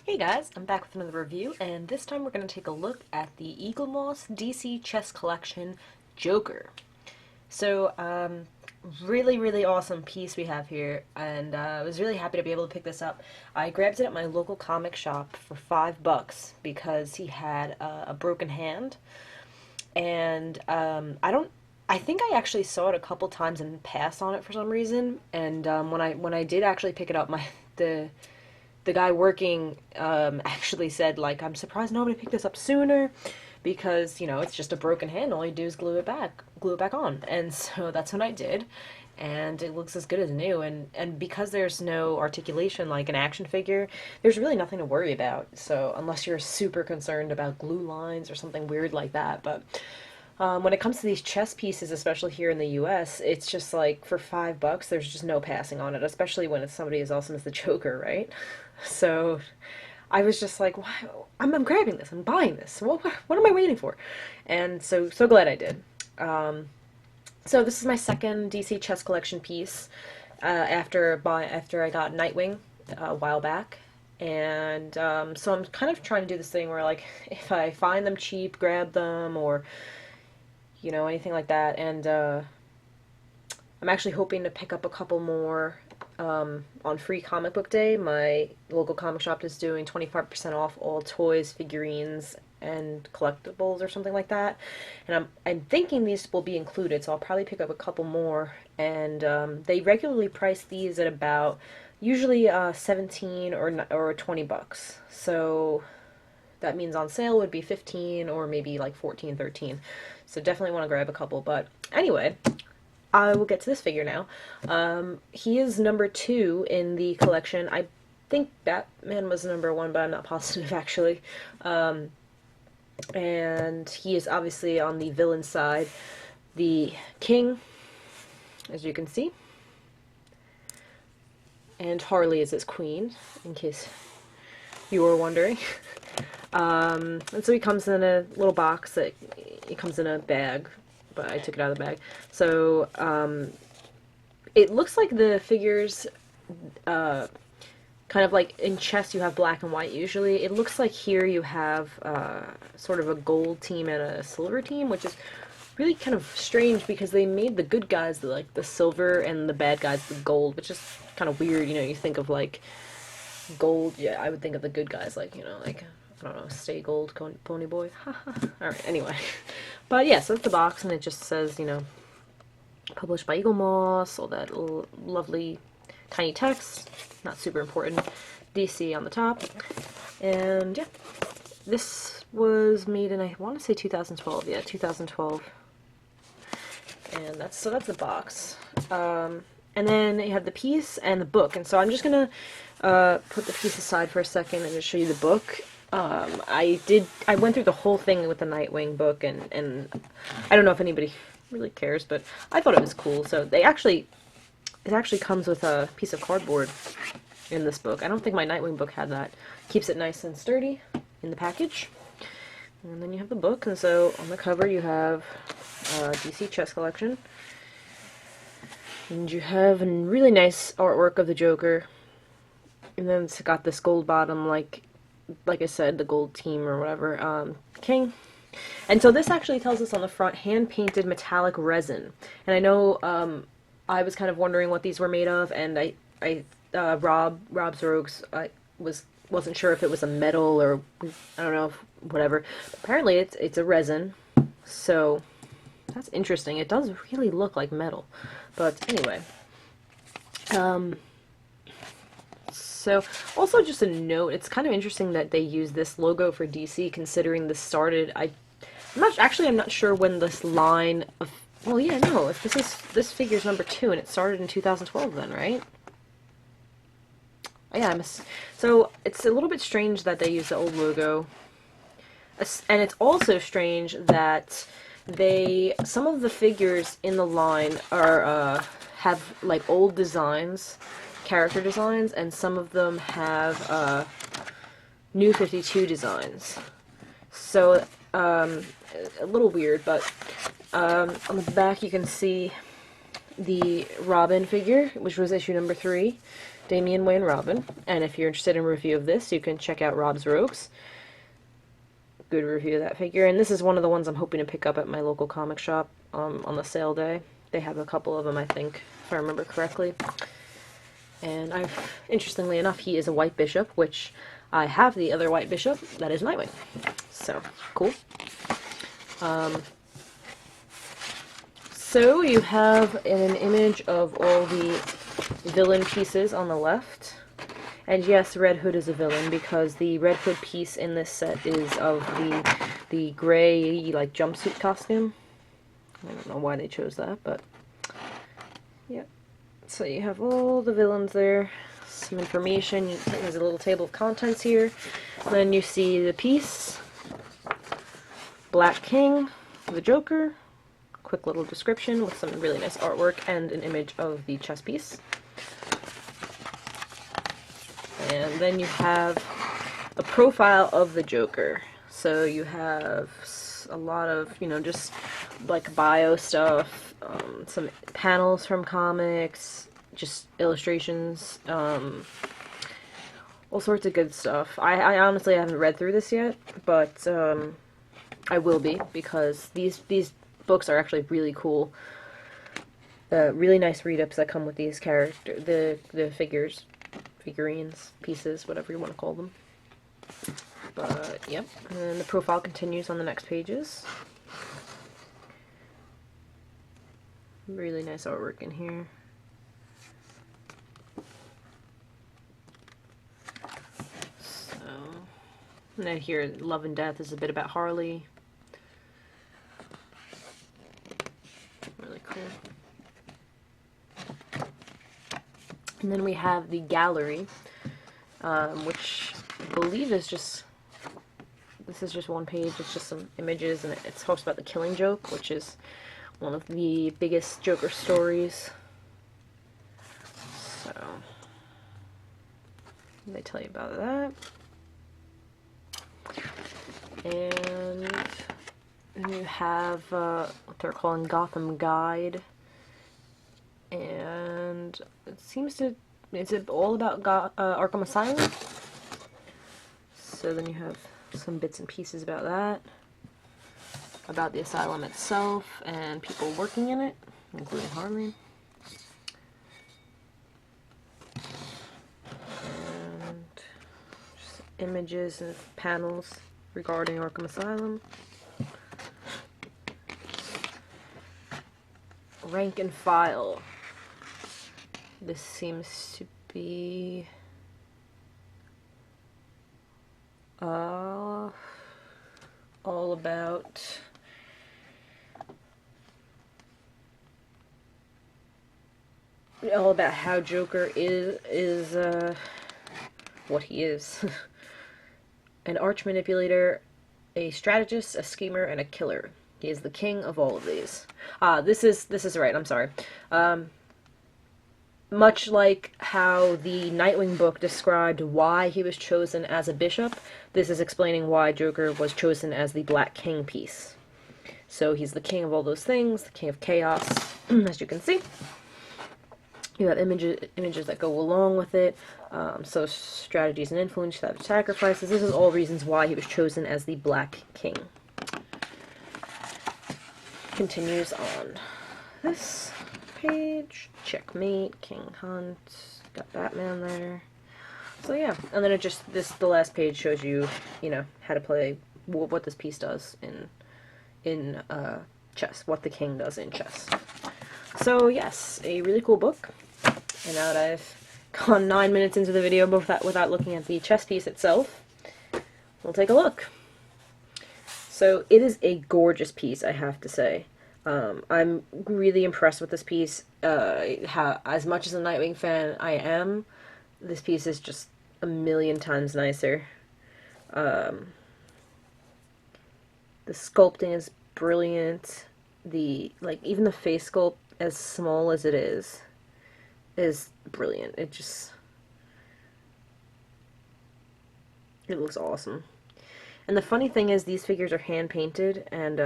Hey guys, I'm back with another review, and this time we're going to take a look at the Eaglemoss DC Chess Collection Joker. So, really awesome piece we have here, and I was really happy to be able to pick this up. I grabbed it at my local comic shop for $5 because he had a broken hand, and I think I actually saw it a couple times and passed on it for some reason, and when I did actually pick it up, the the guy working actually said, like, I'm surprised nobody picked this up sooner because, it's just a broken hand. All you do is glue it back on. And so that's what I did. And it looks as good as new. And because there's no articulation like an action figure, there's really nothing to worry about. So unless you're super concerned about glue lines or something weird like that. But when it comes to these chess pieces, especially here in the U.S., it's just like for $5, there's just no passing on it, especially when it's somebody as awesome as the Joker, right? So I was just like, I'm grabbing this, I'm buying this. What am I waiting for? And so glad I did. So this is my second DC chess collection piece after I got Nightwing a while back. And so I'm kind of trying to do this thing where, like, if I find them cheap, grab them, or anything like that. And I'm actually hoping to pick up a couple more on Free Comic Book Day. My local comic shop is doing 25% off all toys, figurines, and collectibles or something like that. And I'm thinking these will be included, so I'll probably pick up a couple more. And they regularly price these at about usually 17 or $20. So that means on sale would be 15 or maybe like 14, 13. So definitely want to grab a couple. But anyway, I will get to this figure now. He is number 2 in the collection. I think Batman was number 1, but I'm not positive actually. And he is obviously on the villain side. The king, as you can see. And Harley is his queen, in case you were wondering. And so he comes in a little box that it comes in a bag, but I took it out of the bag. So it looks like the figures, kind of like in chess you have black and white usually. It looks like here you have sort of a gold team and a silver team, which is really kind of strange because they made the good guys the silver and the bad guys the gold, which is kind of weird. You think of like gold, yeah, I would think of the good guys like, like, I don't know, Stay Gold, Pony Boy. Alright, anyway. But yeah, so that's the box, and it just says, published by Eaglemoss, all that little lovely tiny text, not super important, DC on the top. And yeah, this was made in, I want to say 2012, yeah, 2012. And that's the box. And then you have the piece and the book, and so I'm just gonna put the piece aside for a second and just show you the book. I went through the whole thing with the Nightwing book, and I don't know if anybody really cares, but I thought it was cool. So it actually comes with a piece of cardboard in this book. I don't think my Nightwing book had that. Keeps it nice and sturdy in the package. And then you have the book, and so on the cover you have DC Chess Collection. And you have a really nice artwork of the Joker. And then it's got this gold bottom, like I said, the gold team or whatever, king. And so this actually tells us on the front, hand-painted metallic resin. And I know I was kind of wondering what these were made of, and Rob's Rogues, I wasn't sure if it was a metal or, I don't know, whatever. Apparently it's a resin, so that's interesting. It does really look like metal. But anyway, so, also just a note, it's kind of interesting that they use this logo for DC, considering this started, I'm not sure when this line of, well, yeah, no, if this figure's number 2, and it started in 2012 then, right? Yeah, so it's a little bit strange that they use the old logo, and it's also strange that some of the figures in the line are, have, like, old designs, character designs, and some of them have New 52 designs. So a little weird, but on the back you can see the Robin figure, which was issue number 3, Damian, Wayne, Robin. And if you're interested in a review of this, you can check out Rob's Rogues. Good review of that figure. And this is one of the ones I'm hoping to pick up at my local comic shop on the sale day. They have a couple of them, I think, if I remember correctly. And interestingly enough, he is a white bishop, which I have the other white bishop that is Nightwing. So, cool. So you have an image of all the villain pieces on the left. And yes, Red Hood is a villain because the Red Hood piece in this set is of the gray, like, jumpsuit costume. I don't know why they chose that, but yeah. So you have all the villains there, some information. There's a little table of contents here. Then you see the piece, Black King, the Joker, quick little description with some really nice artwork and an image of the chess piece. And then you have a profile of the Joker. So you have a lot of, you know, just like bio stuff, some panels from comics, just illustrations, all sorts of good stuff. I honestly haven't read through this yet, but I will be, because these books are actually really cool. Really nice read-ups that come with these characters, the figurines, pieces, whatever you want to call them. But, yep. And the profile continues on the next pages. Really nice artwork in here. So, and then here, Love and Death is a bit about Harley. Really cool. And then we have the gallery, which I believe is just, this is just one page, it's just some images, and it talks about the Killing Joke, which is one of the biggest Joker stories. So, they tell you about that. And then you have what they're calling Gotham Guide. And it seems to, is it all about Arkham Asylum? So then you have some bits and pieces about that, about the asylum itself and people working in it, including Harley. And just images and panels regarding Arkham Asylum. Rank and file. This seems to be all about how Joker is what he is. An arch manipulator, a strategist, a schemer, and a killer. He is the king of all of these. This is right, I'm sorry. Much like how the Nightwing book described why he was chosen as a bishop, this is explaining why Joker was chosen as the Black King piece. So he's the king of all those things, the king of chaos, as you can see. You have images that go along with it, so strategies and influence, sacrifices. This is all reasons why he was chosen as the Black King. Continues on this page. Checkmate, King Hunt, got Batman there. So yeah, and then it just, the last page shows you, you know, how to play, what this piece does in chess, what the king does in chess. So yes, a really cool book. And now that I've gone 9 minutes into the video without looking at the chess piece itself, we'll take a look. So it is a gorgeous piece, I have to say. I'm really impressed with this piece. As much as a Nightwing fan I am, this piece is just a million times nicer. The sculpting is brilliant. Even the face sculpt, as small as it is brilliant. It looks awesome. And the funny thing is, these figures are hand-painted, and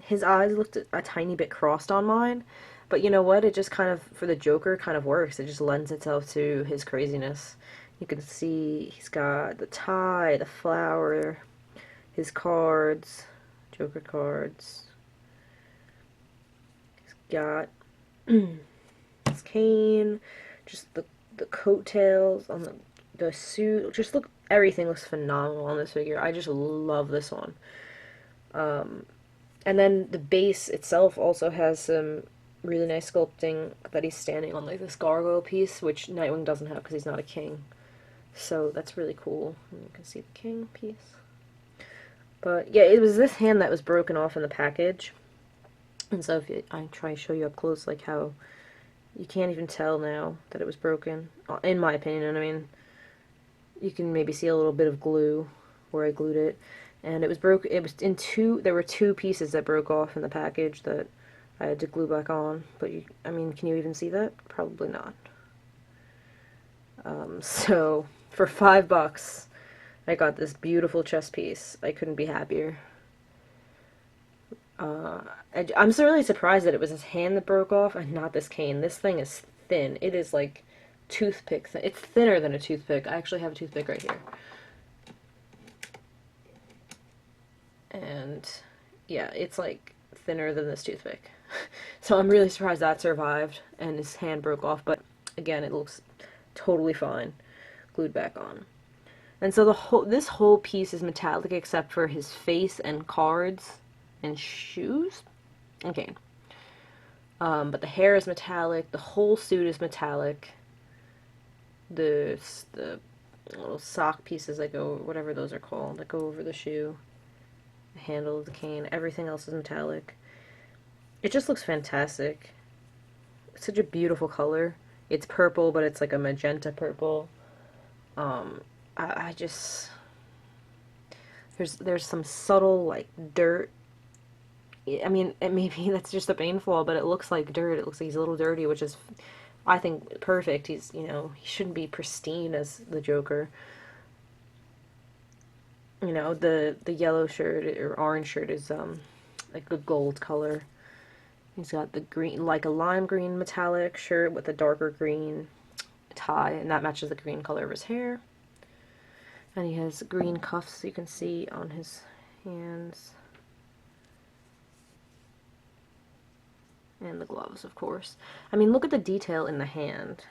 his eyes looked a tiny bit crossed on mine, But you know what? It just kind of, for the Joker, kind of works. It just lends itself to his craziness. You can see he's got the tie, the flower, his cards, Joker cards. He's got his cane, just the coattails on the suit. Just look, everything looks phenomenal on this figure. I just love this one. And then the base itself also has some really nice sculpting that he's standing on like this gargoyle piece, which Nightwing doesn't have because he's not a king. So that's really cool. And you can see the king piece. But yeah, it was this hand that was broken off in the package. And so if I try to show you up close, like how you can't even tell now that it was broken, in my opinion. I mean, you can maybe see a little bit of glue where I glued it. And it was there were two pieces that broke off in the package that I had to glue back on. But, I mean, can you even see that? Probably not. So, for $5, I got this beautiful chess piece. I couldn't be happier. I'm so really surprised that it was his hand that broke off and not this cane. This thing is thin. It is like toothpick thin. It's thinner than a toothpick. I actually have a toothpick right here. And yeah, it's like thinner than this toothpick. So I'm really surprised that survived and his hand broke off, but again, it looks totally fine glued back on. And so this whole piece is metallic except for his face and cards and shoes. Okay. But the hair is metallic, the whole suit is metallic. The little sock pieces that go, whatever those are called, that go over the shoe. The handle of the cane, everything else is metallic. It just looks fantastic. It's such a beautiful color. It's purple, but it's like a magenta purple. I just, there's some subtle like dirt. I mean, maybe that's just a paint flaw, but it looks like dirt. It looks like he's a little dirty, which is, I think, perfect. He's, you know, he shouldn't be pristine as the Joker. You know, the yellow shirt or orange shirt is like a gold color. He's got the green, like a lime green metallic shirt with a darker green tie, and that matches the green color of his hair. And he has green cuffs you can see on his hands. And the gloves, of course. I mean, look at the detail in the hand.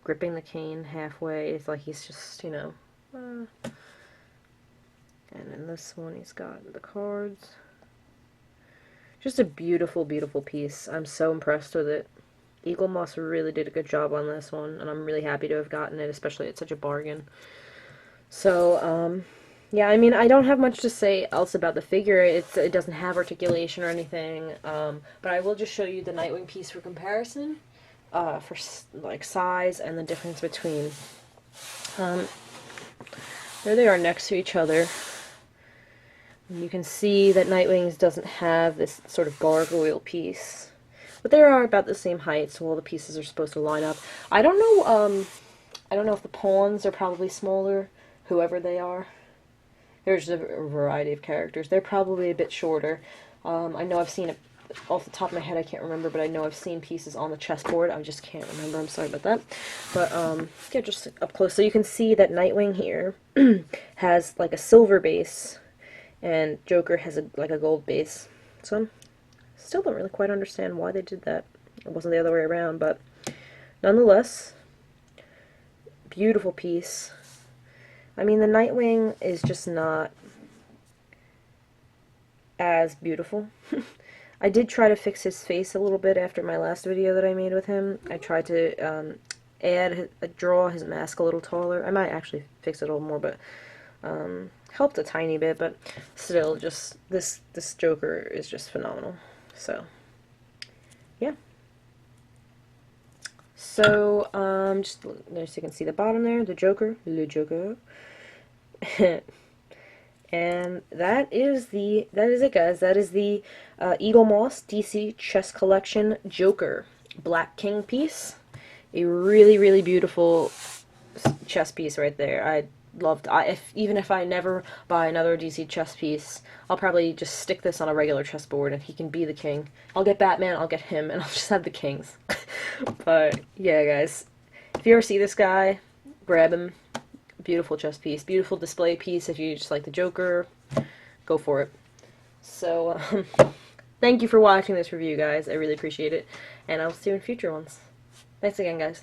Gripping the cane halfway. It's like he's just, you know. And in this one, he's got the cards. Just a beautiful, beautiful piece. I'm so impressed with it. Eagle Moss really did a good job on this one, and I'm really happy to have gotten it, especially at such a bargain. So, yeah, I mean, I don't have much to say else about the figure. It doesn't have articulation or anything, but I will just show you the Nightwing piece for comparison, for like size and the difference between. There they are next to each other. And you can see that Nightwing's doesn't have this sort of gargoyle piece, but they are about the same height, so all the pieces are supposed to line up. I don't know if the pawns are probably smaller, whoever they are. There's a variety of characters. They're probably a bit shorter. I know I've seen it off the top of my head. I can't remember, but I know I've seen pieces on the chessboard. I just can't remember. I'm sorry about that. But yeah, just up close, so you can see that Nightwing here has like a silver base, and Joker has like a gold base. So still don't really quite understand why they did that. It wasn't the other way around, but nonetheless, beautiful piece. I mean, the Nightwing is just not as beautiful. I did try to fix his face a little bit after my last video that I made with him. I tried to draw his mask a little taller. I might actually fix it a little more, but helped a tiny bit, but still, just this Joker is just phenomenal. So, yeah. So, just so you can see the bottom there, the Joker, Le Joker. And that is it, guys. That is the Eagle Moss DC Chess Collection Joker Black King piece. A really, really beautiful chess piece right there. loved. Even if I never buy another DC chess piece, I'll probably just stick this on a regular chessboard and he can be the king. I'll get Batman, I'll get him, and I'll just have the kings. But yeah, guys, if you ever see this guy, grab him. Beautiful chess piece, beautiful display piece. If you just like the Joker, go for it. So, thank you for watching this review, guys. I really appreciate it, and I'll see you in future ones. Thanks again, guys.